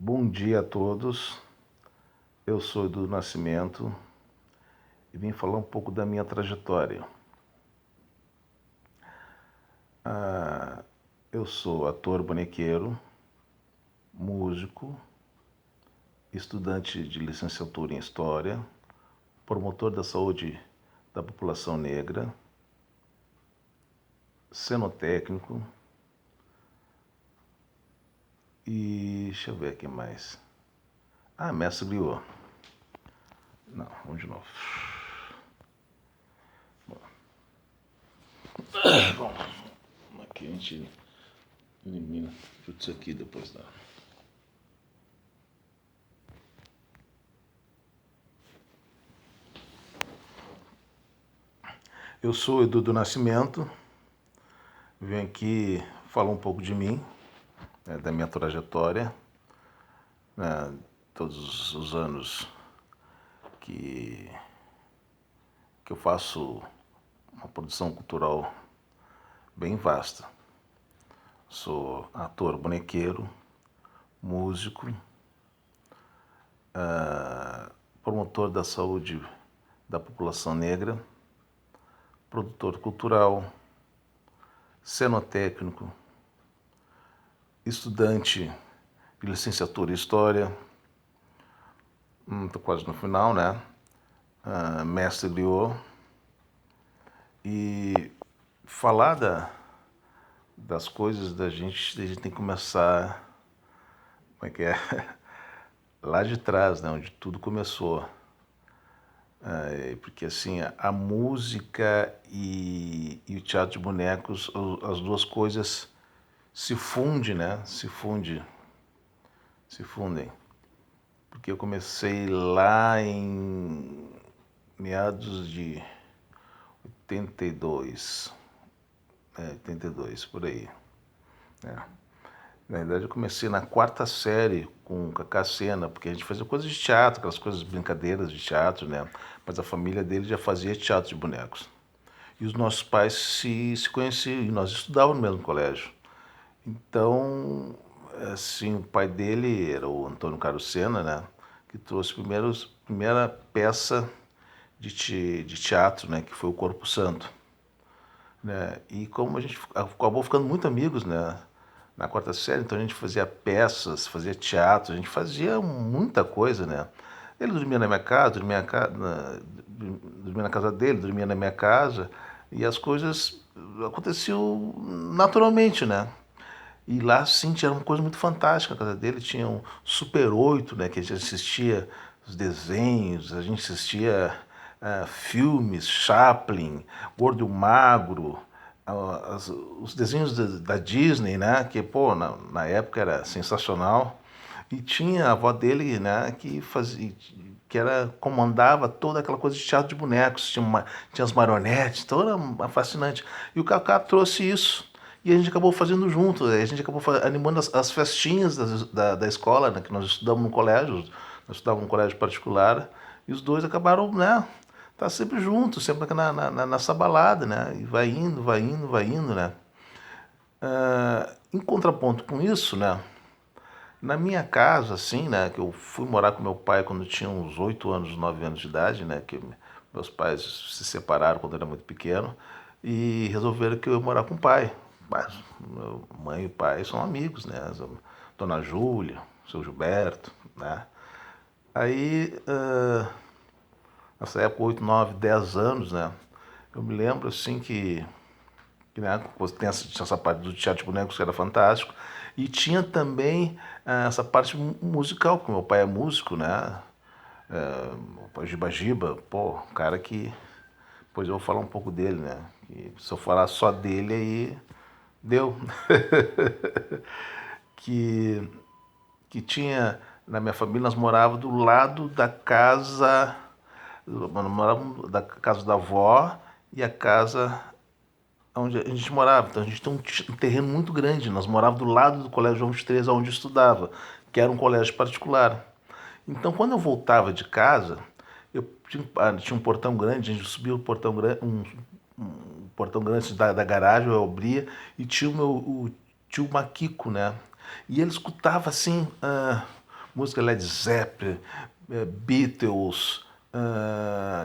Bom dia a todos, eu sou Edu Nascimento e vim falar um pouco da minha trajetória. Eu sou ator bonequeiro, músico, estudante de licenciatura em História, promotor da saúde da população negra, cenotécnico e deixa eu ver aqui mais. Mestre griot. Não, vamos de novo. Bom, aqui a gente elimina tudo isso aqui depois da. Eu sou Edu do Nascimento, venho aqui falar um pouco de mim, da minha trajetória, todos os anos que eu faço uma produção cultural bem vasta. Sou ator bonequeiro, músico, promotor da saúde da população negra, produtor cultural, cenotécnico, estudante de licenciatura em História, estou quase no final, né? Mestre griot. E falar das coisas a gente tem que começar, como é que é? Lá de trás, né? Onde tudo começou. Porque assim, a música e o teatro de bonecos, as duas coisas se fundem, né? Se fundem. Porque eu comecei lá em meados de 82, 82, por aí. Na verdade, eu comecei na quarta série com Cacá Sena, porque a gente fazia coisas de teatro, aquelas coisas, brincadeiras de teatro, né? Mas a família dele já fazia teatro de bonecos. E os nossos pais se conheciam e nós estudávamos no mesmo colégio. Então, assim, o pai dele era o Antônio Carlos Sena, né? Que trouxe a primeira peça de teatro, né? Que foi o Corpo Santo. Né? E como a gente acabou ficando muito amigos, né? Na quarta série, então a gente fazia peças, fazia teatro, a gente fazia muita coisa, né? Ele dormia na minha casa, dormia na casa dele, dormia na minha casa, e as coisas aconteciam naturalmente, né? E lá, sim, tinha uma coisa muito fantástica na casa dele, tinha um Super 8, né? Que a gente assistia os desenhos, a gente assistia filmes, Chaplin, Gordo e o Magro, os desenhos da Disney, né? Que, pô, na época era sensacional. E tinha a avó dele, né? Que comandava toda aquela coisa de teatro de bonecos. Tinha as marionetes, toda fascinante. E o Kaká trouxe isso. E a gente acabou fazendo junto. A gente acabou animando as festinhas da escola, né? Que nós estudamos no colégio. Nós estudávamos num colégio particular. E os dois acabaram, né? Tá sempre juntos, sempre nessa balada, né? E vai indo, vai indo, vai indo, né? Em contraponto com isso, né? Na minha casa, assim, né? Que eu fui morar com meu pai quando eu tinha uns 8 anos, 9 anos de idade, né? Que meus pais se separaram quando eu era muito pequeno e resolveram que eu ia morar com o pai. Mas meu mãe e o pai são amigos, né? Dona Júlia, seu Gilberto, né? Aí, nessa época, 8, 9, 10 anos, né? Eu me lembro, assim, que né, tinha essa parte do teatro de bonecos que era fantástico. E tinha também essa parte musical, porque meu pai é músico, né? Meu pai Giba Giba, pô, um cara que... Depois eu vou falar um pouco dele, né? E se eu falar só dele, aí deu. que, que tinha... Na minha família, nós morávamos do lado da casa... Morávamos da casa da avó e a casa onde a gente morava. Então a gente tem um terreno muito grande. Nós morávamos do lado do Colégio João 23, onde eu estudava, que era um colégio particular. Então quando eu voltava de casa, eu tinha um portão grande, a gente subia o portão grande, um portão grande da garagem, eu abria, e tinha o tio Maquico, né? E ele escutava assim música Led Zeppelin, Beatles,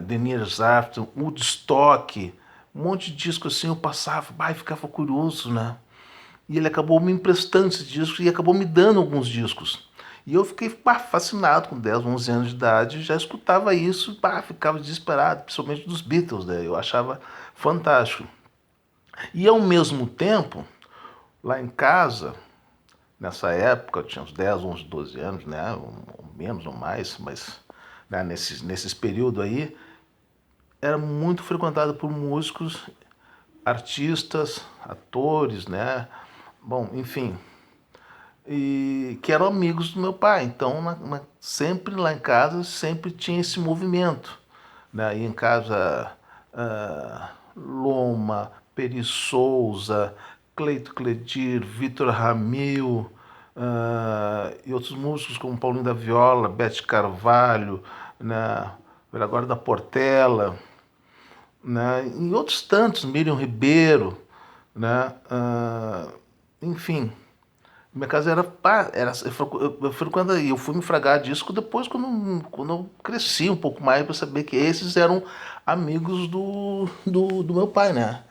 The Nearest After, Woodstock, um monte de disco assim, eu passava, e ficava curioso, né? E ele acabou me emprestando esses discos e acabou me dando alguns discos. E eu fiquei fascinado com 10, 11 anos de idade, já escutava isso, ficava desesperado, principalmente dos Beatles, né? Eu achava fantástico. E ao mesmo tempo, lá em casa, nessa época, eu tinha uns 10, 11, 12 anos, né? Ou menos ou mais, mas né? Nesses períodos aí, era muito frequentado por músicos, artistas, atores, né? Bom, enfim, e que eram amigos do meu pai. Então, sempre lá em casa, sempre tinha esse movimento. Né? E em casa, Loma, Peri Souza, Cleito Cledir, Vitor Ramil, e outros músicos como Paulinho da Viola, Bete Carvalho, né? Agora da Portela, né? E outros tantos, Miriam Ribeiro, né? Enfim, minha casa era, eu eu fui me fragar disso depois quando eu cresci um pouco mais para saber que esses eram amigos do meu pai, né?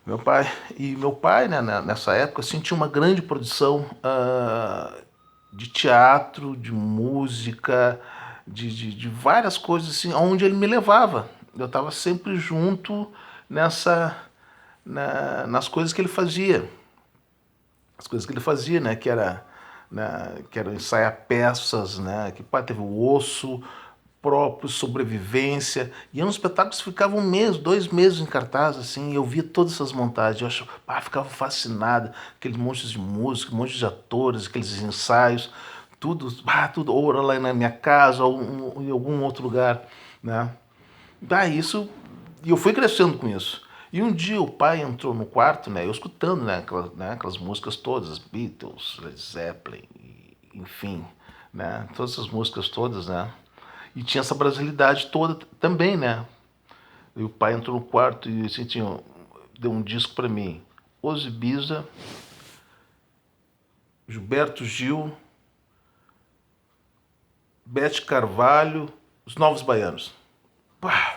Meu pai, né, nessa época, assim, tinha uma grande produção de teatro, de música, de várias coisas assim, onde ele me levava. Eu estava sempre junto nessa, nas coisas que ele fazia. As coisas que ele fazia, né, que era ensaiar peças, né, que teve o Osso próprio, Sobrevivência, e eram espetáculos que ficavam um mês, 2 meses em cartaz, assim, e eu via todas essas montagens, eu ficava fascinado, aqueles montes de música, montes de atores, aqueles ensaios, tudo, ou era lá na minha casa, ou em algum outro lugar, né, isso, e eu fui crescendo com isso. E um dia o pai entrou no quarto, né, eu escutando, aquelas músicas todas, Beatles, Led Zeppelin, enfim, né, todas essas músicas todas, né, e tinha essa brasilidade toda também, né. E o pai entrou no quarto e assim, deu um disco para mim, Ozzy Biza, Gilberto Gil, Bete Carvalho, Os Novos Baianos. Pá,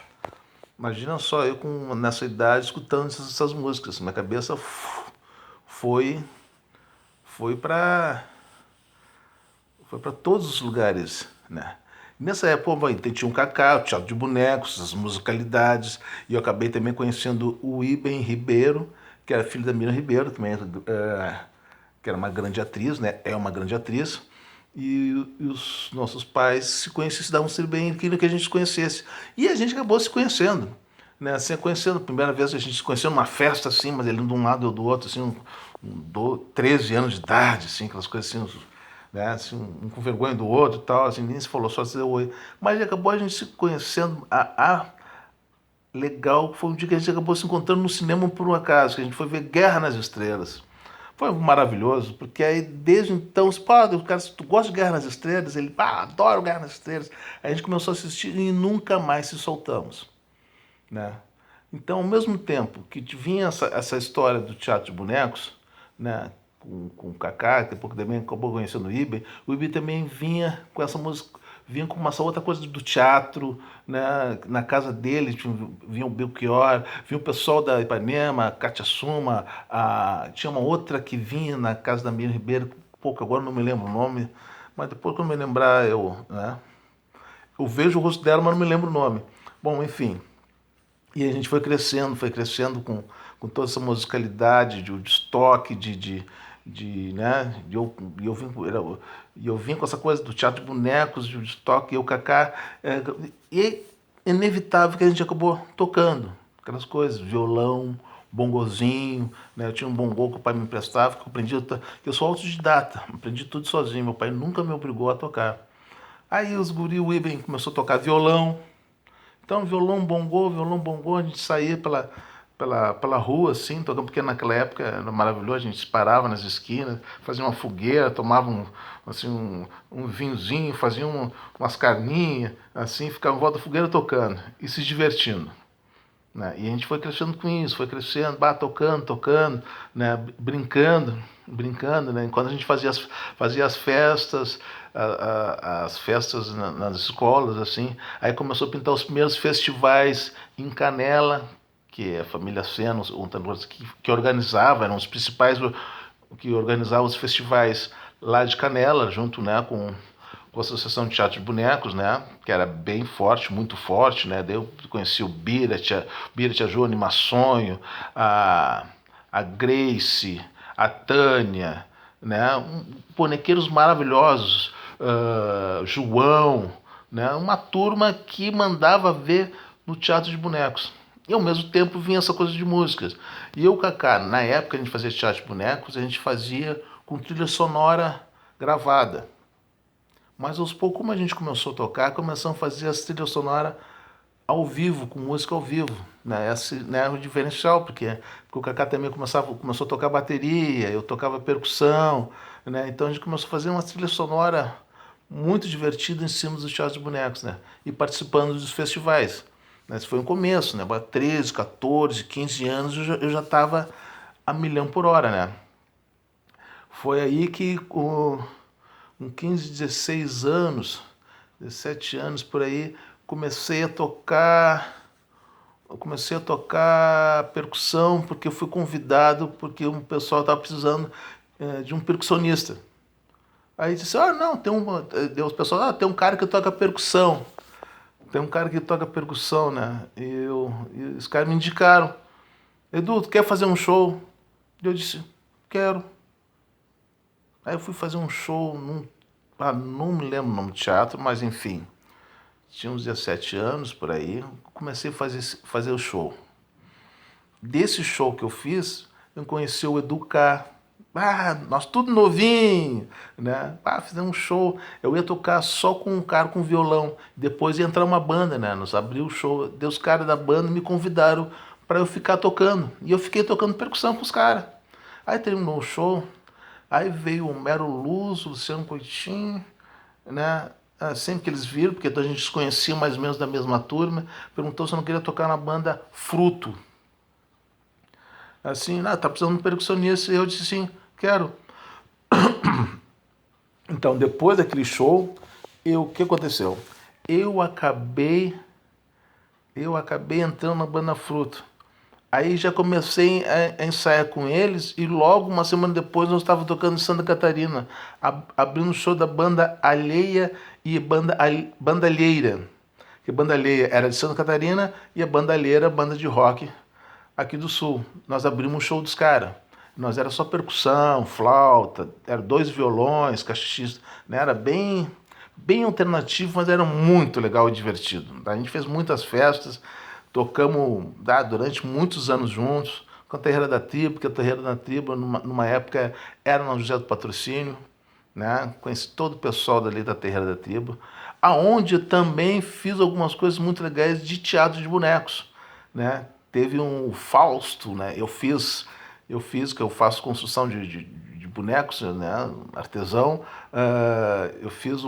imagina só eu nessa idade escutando essas músicas. Minha cabeça foi foi para foi para todos os lugares, né? Nessa época tinha um Cacá, o Teatro de Bonecos, as musicalidades, e eu acabei também conhecendo o Iben Ribeiro, que era filho da Miriam Ribeiro, também que era uma grande atriz, né? É uma grande atriz. E os nossos pais se conheciam, se davam sempre bem, queriam que a gente se conhecesse. E a gente acabou se conhecendo, né? Assim, conhecendo, a primeira vez a gente se conheceu numa festa, assim, mas ele de um lado e do outro, assim, 13 anos de idade, assim, aquelas coisas assim, né? Assim, um com vergonha do outro e tal, assim, nem se falou, só se deu oi. Mas acabou a gente se conhecendo, legal, foi um dia que a gente acabou se encontrando no cinema por um acaso, que a gente foi ver Guerra nas Estrelas. Foi maravilhoso, porque aí desde então, o cara, se tu gosta de Guerra nas Estrelas, ele, adoro Guerra nas Estrelas. Aí a gente começou a assistir e nunca mais se soltamos, né? Então, ao mesmo tempo que vinha essa história do teatro de bonecos, né, com o Kaká, depois também acabou conhecendo o Ibe também vinha com essa música, vinha com essa outra coisa do teatro, né, na casa dele vinha o Belchior, vinha o pessoal da Ipanema, a Cátia Suma, tinha uma outra que vinha na casa da Miriam Ribeiro, pouco agora não me lembro o nome, mas depois que eu me lembrar, eu vejo o rosto dela, mas não me lembro o nome. Bom, enfim, e a gente foi crescendo com toda essa musicalidade, de estoque, né? Eu vim com essa coisa do teatro de bonecos, de estoque, e o Kaká. E é inevitável que a gente acabou tocando aquelas coisas, violão, bongozinho, né? Eu tinha um bongô que o pai me emprestava, que eu aprendi, eu sou autodidata, aprendi tudo sozinho, meu pai nunca me obrigou a tocar. Aí os guri, o Iben começou a tocar violão, então, violão, bongô, a gente saía pela rua, assim, tocando, porque naquela época era maravilhoso, a gente parava nas esquinas, fazia uma fogueira, tomava um vinhozinho, umas carninhas, assim, ficava em volta da fogueira tocando e se divertindo, né? E a gente foi crescendo com isso, foi crescendo, tocando, né? Brincando, né? Enquanto a gente fazia as festas, as festas nas escolas, assim, aí começou a pintar os primeiros festivais em Canela, que a família Sena, que organizava, eram os principais que organizavam os festivais lá de Canela, junto, né, com a Associação de Teatro de Bonecos, né, que era bem forte, muito forte, né, daí eu conheci o Bira, a Jo Animaçonho, a Grace, a Tânia, né, bonequeiros maravilhosos, João, né, uma turma que mandava ver no Teatro de Bonecos. E ao mesmo tempo vinha essa coisa de músicas. E eu, Kaká, na época a gente fazia teatro de bonecos, a gente fazia com trilha sonora gravada. Mas aos poucos, como a gente começou a tocar, começamos a fazer as trilhas sonoras ao vivo, com música ao vivo. Né? Esse, né, é o diferencial, porque o Kaká também começou a tocar bateria, eu tocava percussão. Né? Então a gente começou a fazer uma trilha sonora muito divertida em cima dos teatros de bonecos, né? E participando dos festivais. Esse foi um começo, né? 13, 14, 15 anos eu já estava a milhão por hora, né? Foi aí que com 15, 16 anos, 17 anos por aí, comecei a tocar percussão porque eu fui convidado porque um pessoal estava precisando de um percussionista. Aí disse, não, deu os pessoal, tem um cara que toca percussão. Tem um cara que toca percussão, né? E os caras me indicaram. Edu, tu quer fazer um show? E eu disse, quero. Aí eu fui fazer um show não me lembro o nome do teatro, mas enfim. Tinha uns 17 anos por aí. Comecei a fazer o show. Desse show que eu fiz, eu conheci o Edu K. Nós tudo novinho, né? Fizemos um show. Eu ia tocar só com um cara com violão. Depois ia entrar uma banda, né? Nos abriu o show. Deus, os caras da banda me convidaram para eu ficar tocando. E eu fiquei tocando percussão com os caras. Aí terminou o show. Aí veio o Mero Luz, o Luciano Coutinho, né? Sempre que eles viram, porque a gente se conhecia mais ou menos da mesma turma, perguntou se eu não queria tocar na banda Fruto. Assim, tá precisando de um percussionista. E eu disse assim, quero. Então, depois daquele show, o que aconteceu? Eu acabei, eu acabei entrando na banda Fruto. Aí já comecei a ensaiar com eles e logo uma semana depois nós estávamos tocando em Santa Catarina, abrindo o show da banda Alheia e banda Alheira. Que a banda Alheia era de Santa Catarina e a banda Alheira era banda de rock aqui do Sul. Nós abrimos o show dos caras. Nós era só percussão, flauta, era 2 violões, cachista, né? Era bem alternativo, mas era muito legal e divertido. A gente fez muitas festas, tocamos durante muitos anos juntos, com a Terreira da Tribo, porque a Terreira da Tribo, numa época, era na José do Patrocínio, né? Conheci todo o pessoal dali da Terreira da Tribo, aonde também fiz algumas coisas muito legais de teatro de bonecos, né? Teve um Fausto, né? Que eu faço construção de bonecos, né? Artesão. Eu fiz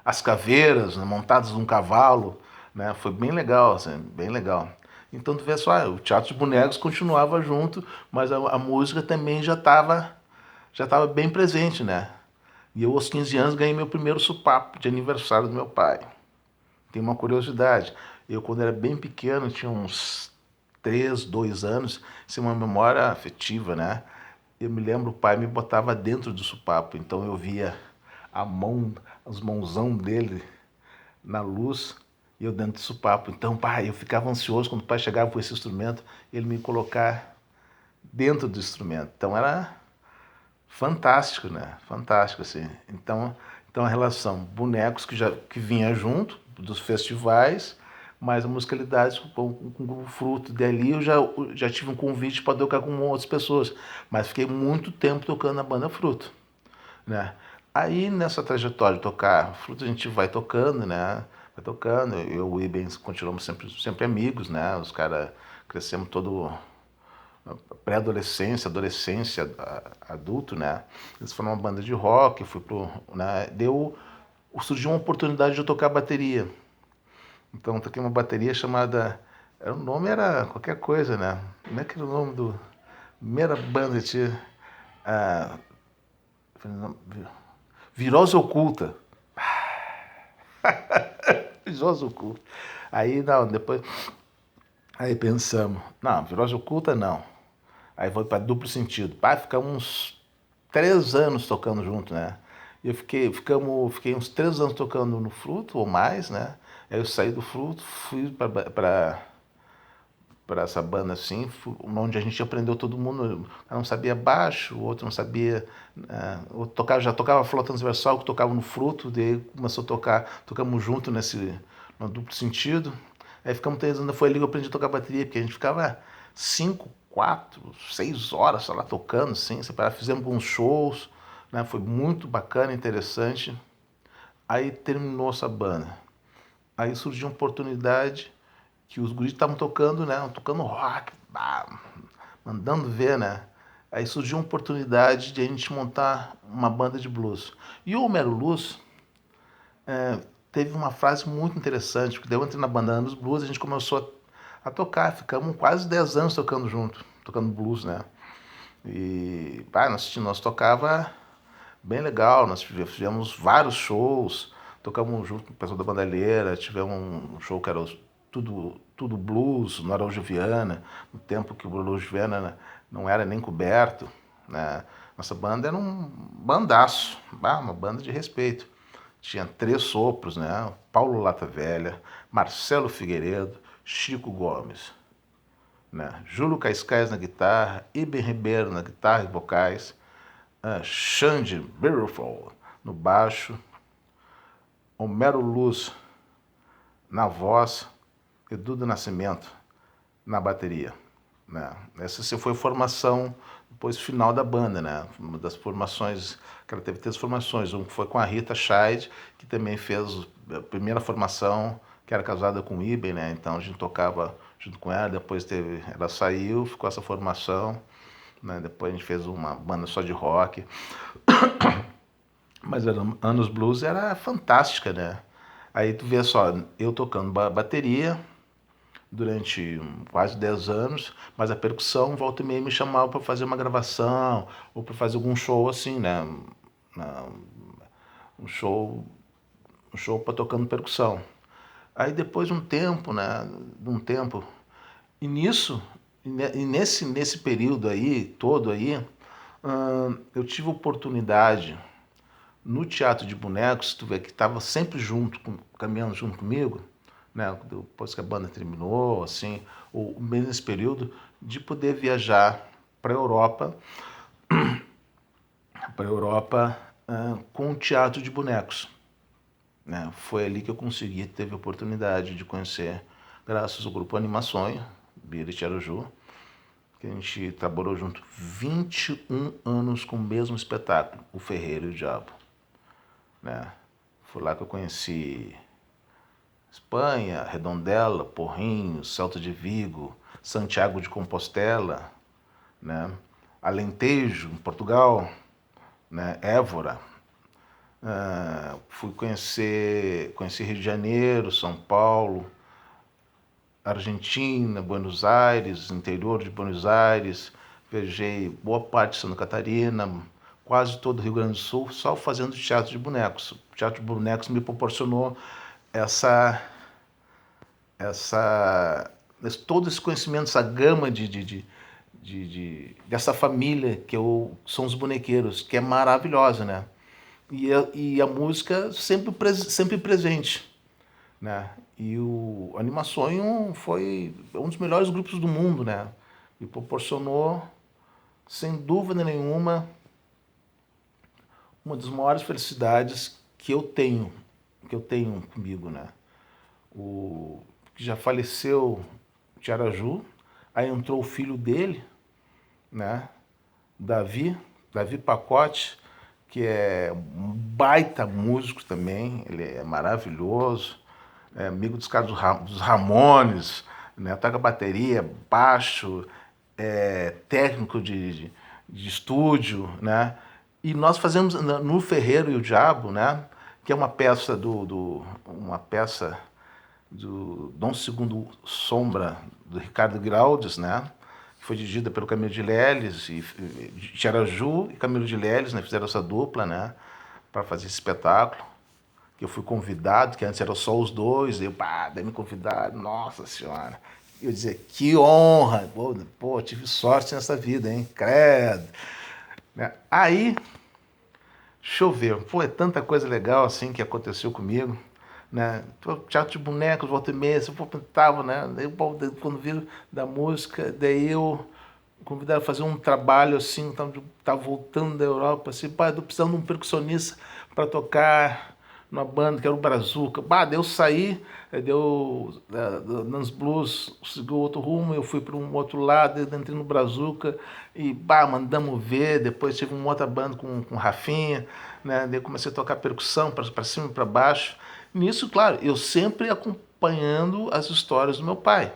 as caveiras, né? Montadas num cavalo, né? Foi bem legal, assim, bem legal. Então tu vê só, o teatro de bonecos continuava junto, mas a música também já estava bem presente, né? E eu aos 15 anos ganhei meu primeiro supapo de aniversário do meu pai. Tem uma curiosidade. Eu, quando era bem pequeno, tinha uns 3, 2 anos, isso é uma memória afetiva, né? Eu me lembro, o pai me botava dentro do supapo, então eu via as mãozão dele na luz e eu dentro do supapo. Então, pai, eu ficava ansioso quando o pai chegava com esse instrumento, ele me colocar dentro do instrumento. Então era fantástico, né? Fantástico, assim. Então a relação bonecos que vinha junto dos festivais, mas a musicalidade com o Grupo Fruto. Dali já tive um convite para tocar com outras pessoas, mas fiquei muito tempo tocando na banda Fruto, né? Aí nessa trajetória de tocar Fruto a gente vai tocando, né? Vai tocando, eu e o Ibens continuamos sempre amigos, né? Os caras crescemos todo pré-adolescência, adolescência, adulto, né? Eles foram uma banda de rock, fui pro, né? Surgiu uma oportunidade de eu tocar bateria. Então toquei uma bateria chamada O nome era qualquer coisa, né? Como é que era o nome do primeira banda que tinha? Ah, Virose Oculta. Virose Oculta. Aí, não, depois... Aí pensamos, não, Virose Oculta não. Aí foi para Duplo Sentido. Pá, ficamos uns 3 anos tocando junto, né? Eu fiquei uns 3 anos tocando no Fruto, ou mais, né? Aí eu saí do Fruto, fui para essa banda assim, onde a gente aprendeu todo mundo. Um não sabia baixo, o outro não sabia. O outro já tocava flauta transversal, que tocava no Fruto, daí começou a tocar, tocamos junto no Duplo Sentido. Aí ficamos 3 anos, foi ali que eu aprendi a tocar bateria, porque a gente ficava 5, 4, 6 horas, sei lá, tocando, assim, fizemos alguns shows, né? Foi muito bacana, interessante. Aí terminou essa banda. Aí surgiu uma oportunidade que os guris estavam tocando, né? Tocando rock, mandando ver, né? Aí surgiu uma oportunidade de a gente montar uma banda de blues. E o Homero Luz teve uma frase muito interessante, porque daí eu entrei na banda Anos Blues, a gente começou a tocar, ficamos quase 10 anos tocando junto, tocando blues, né? E nós tocava bem legal, nós fizemos vários shows, tocamos junto com o pessoal da Bandalheira, tivemos um show que era tudo blues, no Araújo Viana, no tempo que o Araújo Viana não era nem coberto, né? Nossa banda era um bandaço, uma banda de respeito. Tinha 3 sopros, né? Paulo Lata Velha, Marcelo Figueiredo, Chico Gomes, né? Júlio Cascais na guitarra, Iben Ribeiro na guitarra e vocais, Xande Beautiful no baixo, Homero Luz na voz, Edu do Nascimento na bateria, né? Essa foi a formação depois final da banda, né? Uma das formações, que ela teve 3 formações, um foi com a Rita Scheid, que também fez a primeira formação, que era casada com o Iben, né? Então a gente tocava junto com ela, depois ela saiu, ficou essa formação, né? Depois a gente fez uma banda só de rock. Mas Anos Blues era fantástica, né? Aí tu vê só, eu tocando bateria durante quase 10 anos, mas a percussão, volta e meia, me chamava para fazer uma gravação ou para fazer algum show assim, né? Um show, um show para tocando percussão. Aí depois de um tempo, né? E nisso, e nesse período aí, todo aí, eu tive oportunidade no Teatro de Bonecos, tu vê que estava sempre junto, caminhando junto comigo, né? Depois que a banda terminou, assim, ou mesmo nesse período, de poder viajar para a Europa com o Teatro de Bonecos, né? Foi ali que eu teve a oportunidade de conhecer, graças ao grupo Animações, Bira e Tiaruju, que a gente trabalhou junto 21 anos com o mesmo espetáculo, O Ferreiro e o Diabo, né? Foi lá que eu conheci Espanha, Redondela, Porrinhos, Celta de Vigo, Santiago de Compostela, né? Alentejo, em Portugal, né? Évora. Fui conheci Rio de Janeiro, São Paulo, Argentina, Buenos Aires, interior de Buenos Aires. Viajei boa parte de Santa Catarina, quase todo o Rio Grande do Sul, só fazendo teatro de bonecos. O teatro de bonecos me proporcionou essa essa todo esse conhecimento, essa gama dessa família são os bonequeiros, que é maravilhosa, né? E a música sempre presente, né? E o Animações foi um dos melhores grupos do mundo, né? E proporcionou, sem dúvida nenhuma, uma das maiores felicidades que eu tenho comigo, né? O que já faleceu, Tiaraju, aí entrou o filho dele, né? Davi Pacote, que é um baita músico também, ele é maravilhoso, é amigo dos caras dos Ramones, né? Toca bateria, baixo, técnico de estúdio, né? E nós fazemos no Ferreiro e o Diabo, né? Que é uma peça uma peça do Dom Segundo Sombra, do Ricardo Giraldes, né? Que foi dirigida pelo Camilo de Leles, e Tiaraju e Camilo de Leles, né? Fizeram essa dupla, né? Para fazer esse espetáculo. Que eu fui convidado, que antes eram só os dois, eu, daí me convidaram, nossa senhora. Eu dizia, que honra, pô, tive sorte nessa vida, hein? Credo. Né? Aí, choveu. Pô, é tanta coisa legal assim que aconteceu comigo. Né? Teatro de bonecos, volta e meia, eu pintava, né? Daí, quando vi da música, daí eu convidaram a fazer um trabalho assim, tava voltando da Europa, assim, eu tô precisando de um percussionista para tocar numa banda que era o Brazuca. Daí eu saí, deu Nans Blues, seguiu outro rumo, eu fui para um outro lado, entrei no Brazuca e mandamos ver. Depois tive uma outra banda com Rafinha, né? Daí eu comecei a tocar percussão para cima e para baixo. Nisso, claro, eu sempre acompanhando as histórias do meu pai.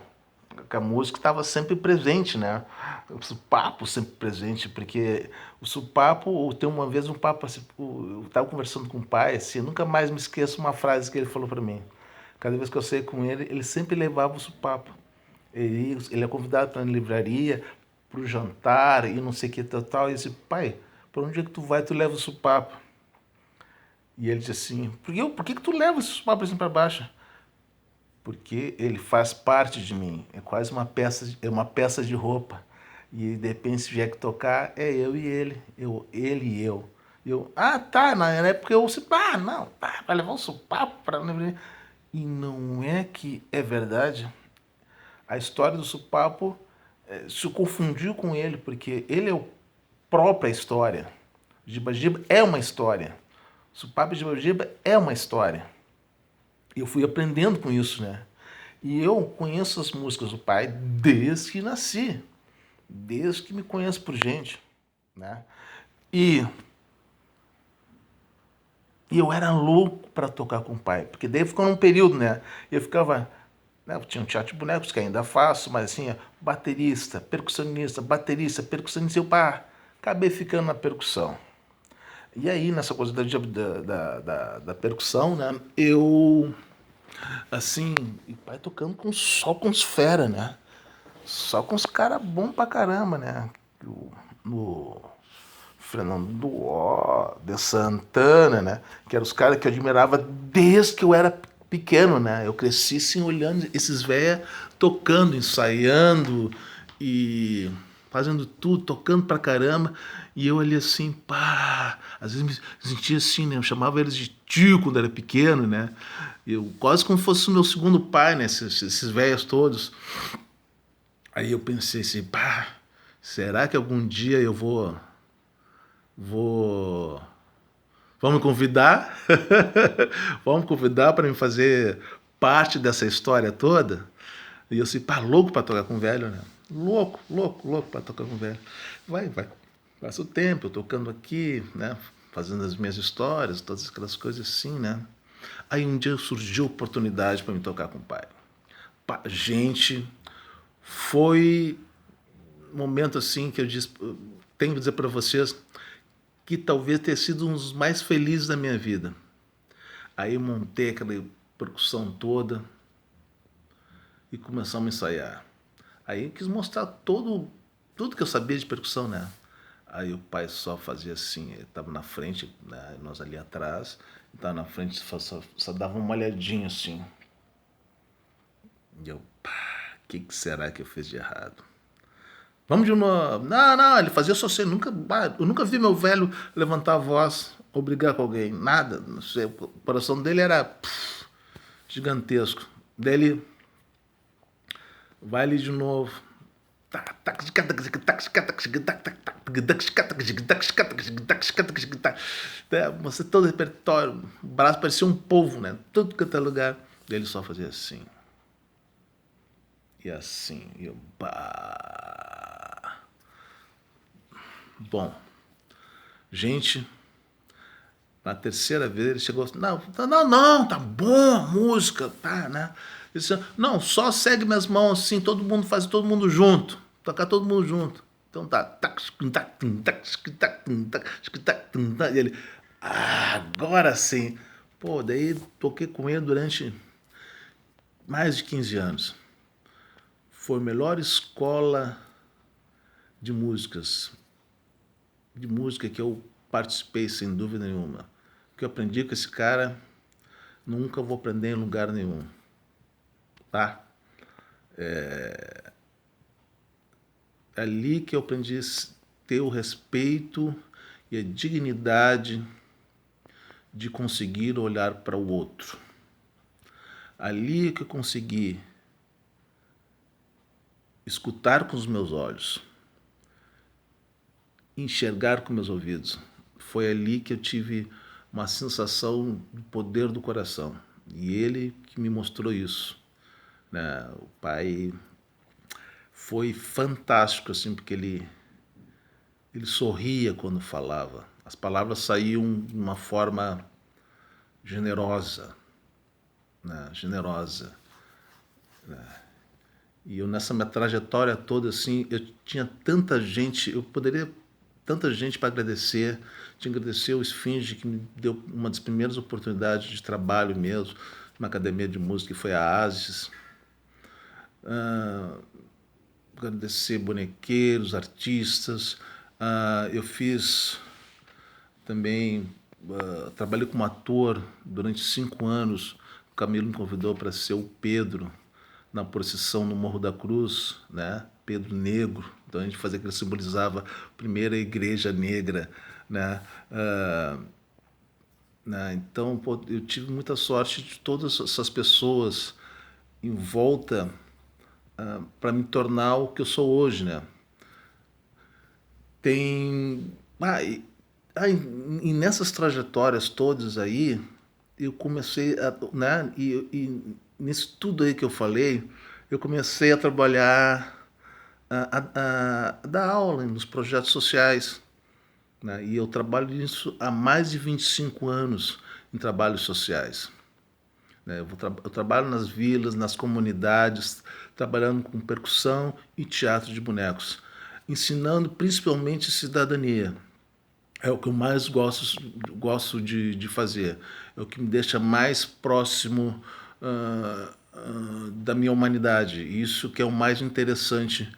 A música estava sempre presente, né? O supapo sempre presente, porque o supapo, tem uma vez um papo assim, eu estava conversando com o pai, assim, eu nunca mais me esqueço uma frase que ele falou para mim. Cada vez que eu saía com ele, ele sempre levava o supapo. Ele é convidado para ir na livraria, para o jantar e não sei o que tal. E eu disse, pai, para onde é que tu vai, tu leva o supapo? E ele disse assim, por que tu leva esse supapo assim para baixo? Porque ele faz parte de mim, é quase uma peça de roupa. E de repente, se vier que tocar, é eu e ele, ele e eu. Tá, na época eu disse, não, tá, vai levar um supapo para. E não é que é verdade. A história do supapo se confundiu com ele, porque ele é a própria história. Giba Giba é uma história. Supapo e Giba Giba é uma história. E eu fui aprendendo com isso, né? E eu conheço as músicas do pai desde que nasci, desde que me conheço por gente, né? E, e eu era louco para tocar com o pai, porque daí ficou num período, né? Eu ficava, né? Tinha um teatro de bonecos que ainda faço, mas assim, baterista, percussionista, eu acabei ficando na percussão. E aí, nessa coisa da percussão, né? Eu, assim, e pai tocando só com os fera, né? Só com os caras bons pra caramba, né? No Fernando de Santana, né? Que eram os caras que eu admirava desde que eu era pequeno, né? Eu cresci assim olhando esses velhos tocando, ensaiando e fazendo tudo, tocando pra caramba. E eu ali assim, às vezes me sentia assim, né? Eu chamava eles de tio quando era pequeno, né? Eu quase como se fosse o meu segundo pai, né? Esses velhos todos. Aí eu pensei assim, será que algum dia eu vou, vamos me convidar? Vamos me convidar para me fazer parte dessa história toda? E eu assim, louco para tocar com velho, né? Louco para tocar com velho. Vai. Passa o tempo, eu tocando aqui, né? Fazendo as minhas histórias, todas aquelas coisas assim, né? Aí um dia surgiu a oportunidade para me tocar com o pai. Gente, foi um momento assim que tenho que dizer para vocês que talvez tenha sido um dos mais felizes da minha vida. Aí montei aquela percussão toda e começamos a ensaiar. Aí eu quis mostrar tudo que eu sabia de percussão, né? Aí o pai só fazia assim, ele estava na frente, né? Nós ali atrás, estava na frente, só dava uma olhadinha assim. E eu, o que será que eu fiz de errado? Vamos de uma. Não, ele fazia só assim. Eu nunca vi meu velho levantar a voz ou brigar com alguém. Nada. Não sei, o coração dele era gigantesco. Daí ele vai ali de novo. Você todo o repertório, o braço parecia um polvo, né? Tudo que é lugar. Daí ele só fazia assim. E assim. E eu. Bom, gente, na terceira vez ele chegou assim, não, tá bom a música, tá, né? Ele disse, não, só segue minhas mãos assim, todo mundo faz todo mundo junto, tocar todo mundo junto. Então tá. E ele, agora sim. Daí toquei com ele durante mais de 15 anos. Foi a melhor escola de música que eu participei, sem dúvida nenhuma. O que eu aprendi com esse cara, nunca vou aprender em lugar nenhum, tá? É ali que eu aprendi a ter o respeito e a dignidade de conseguir olhar para o outro. Ali que eu consegui escutar com os meus olhos, enxergar com meus ouvidos. Foi ali que eu tive uma sensação do poder do coração. E ele que me mostrou isso, né? O pai foi fantástico, assim, porque ele sorria quando falava. As palavras saíam de uma forma generosa, né? Generosa. E eu, nessa minha trajetória toda, assim, eu tinha tanta gente, eu poderia tanta gente para agradecer. Tinha que agradecer o Esfinge, que me deu uma das primeiras oportunidades de trabalho mesmo, na academia de música, que foi a ASIS. Agradecer bonequeiros, artistas. Eu fiz também, trabalhei como ator durante 5 anos. O Camilo me convidou para ser o Pedro na procissão no Morro da Cruz, né? Pedro Negro. Então a gente fazia que ele simbolizava a primeira igreja negra, né? Então, pô, eu tive muita sorte de todas essas pessoas em volta para me tornar o que eu sou hoje, né? Tem. E nessas trajetórias todas aí, eu comecei a, né? E nisso tudo aí que eu falei, eu comecei a trabalhar, a dar aula nos projetos sociais, né? E eu trabalho nisso há mais de 25 anos em trabalhos sociais. Né? Eu trabalho nas vilas, nas comunidades, trabalhando com percussão e teatro de bonecos, ensinando principalmente cidadania. É o que eu mais gosto de fazer. É o que me deixa mais próximo da minha humanidade. Isso que é o mais interessante,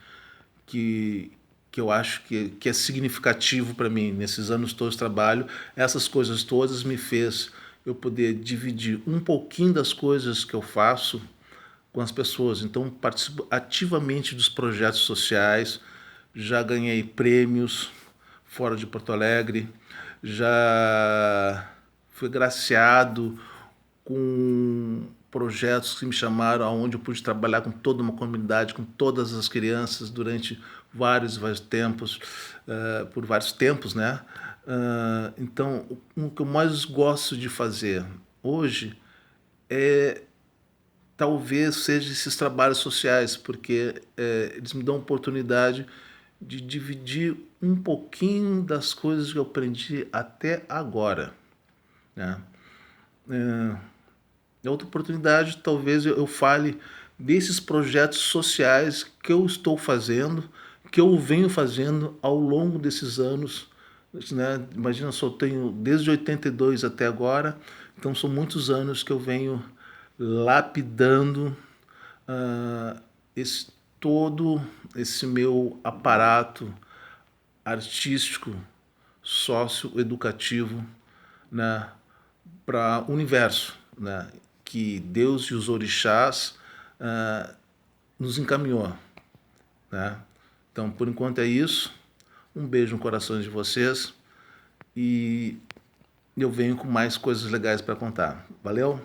que, que eu acho que é significativo para mim. Nesses anos todos de trabalho, essas coisas todas me fez eu poder dividir um pouquinho das coisas que eu faço com as pessoas. Então, participo ativamente dos projetos sociais, já ganhei prêmios fora de Porto Alegre, já fui graciado com projetos que me chamaram, onde eu pude trabalhar com toda uma comunidade, com todas as crianças durante vários tempos, por vários tempos, né? Então, o que eu mais gosto de fazer hoje é talvez seja esses trabalhos sociais, porque eles me dão a oportunidade de dividir um pouquinho das coisas que eu aprendi até agora, né? Outra oportunidade, talvez eu fale desses projetos sociais que eu estou fazendo, que eu venho fazendo ao longo desses anos, né? Imagina, só tenho desde 82 até agora, então são muitos anos que eu venho lapidando uh, esse todo esse meu aparato artístico, socioeducativo, né, para o universo, né, que Deus e os orixás nos encaminhou, né? Então, por enquanto é isso. Um beijo no coração de vocês e eu venho com mais coisas legais para contar. Valeu?